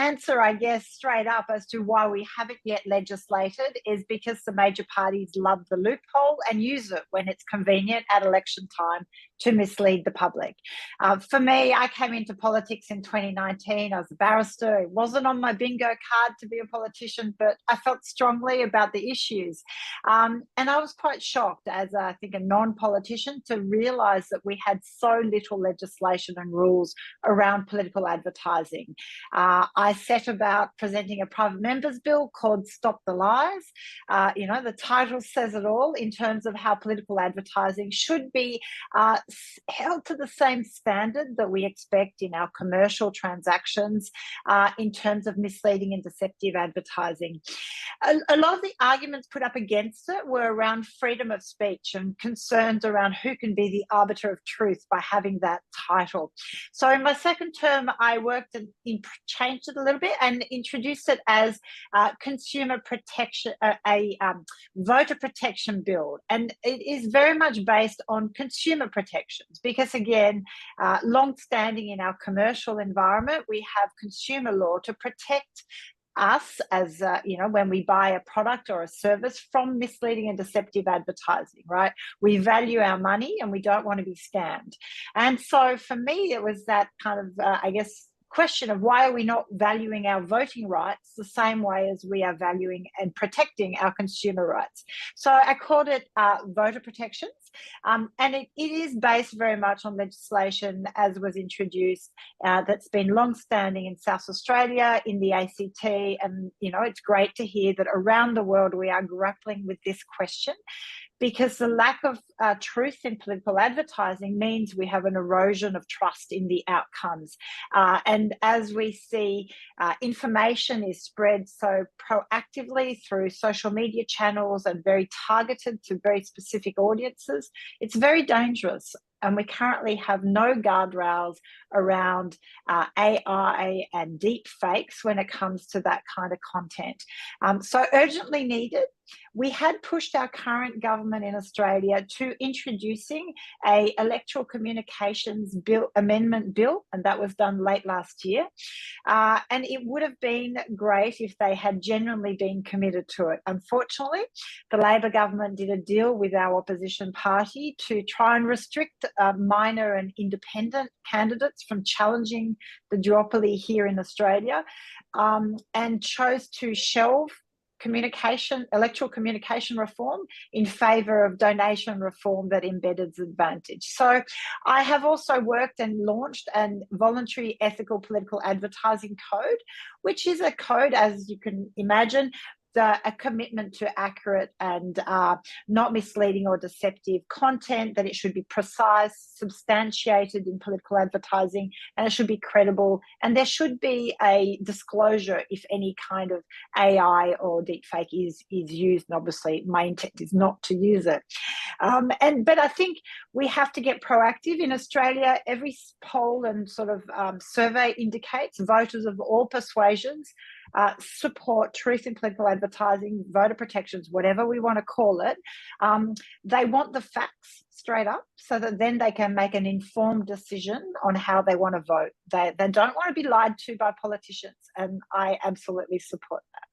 answer, I guess, straight up as to why we haven't yet legislated is because the major parties love the loophole and use it when it's convenient at election time to mislead the public. For me, I came into politics in 2019. I was a barrister. It wasn't on my bingo card to be a politician, but I felt strongly about the issues. And I was quite shocked as, I think, a non-politician to realise that we had so little legislation and rules around political advertising. I set about presenting a private member's bill called Stop the Lies. The title says it all in terms of how political advertising should be held to the same standard that we expect in our commercial transactions in terms of misleading and deceptive advertising. A lot of the arguments put up against it were around freedom of speech and concerns around who can be the arbiter of truth by having that title. So in my second term, I worked and changed it a little bit and introduced it as consumer protection, a voter protection bill. And it is very much based on consumer protections because, again, long-standing in our commercial environment, we have consumer law to protect us as, when we buy a product or a service from misleading and deceptive advertising, right? We value our money and we don't want to be scammed. And so for me, it was that kind of, question of why are we not valuing our voting rights the same way as we are valuing and protecting our consumer rights. So I called it voter protections, and it is based very much on legislation as was introduced that's been long-standing in South Australia, in the ACT, and it's great to hear that around the world we are grappling with this question, because the lack of truth in political advertising means we have an erosion of trust in the outcomes. And as we see, information is spread so proactively through social media channels and very targeted to very specific audiences, it's very dangerous. And we currently have no guardrails around AI and deep fakes when it comes to that kind of content. So urgently needed. We had pushed our current government in Australia to introducing a electoral communications bill amendment bill, and that was done late last year. And it would have been great if they had genuinely been committed to it. Unfortunately, the Labor government did a deal with our opposition party to try and restrict minor and independent candidates from challenging the duopoly here in Australia, and chose to shelve electoral communication reform in favour of donation reform that embeds advantage. So I have also worked and launched a voluntary ethical political advertising code, which is a code, as you can imagine, a commitment to accurate and not misleading or deceptive content, that it should be precise, substantiated in political advertising, and it should be credible. And there should be a disclosure if any kind of AI or deepfake is used. And obviously, my intent is not to use it. But I think we have to get proactive. In Australia, every poll and sort of survey indicates voters of all persuasions support truth in political advertising, voter protections, whatever we want to call it. They want the facts straight up so that then they can make an informed decision on how they want to vote. They don't want to be lied to by politicians, and I absolutely support that.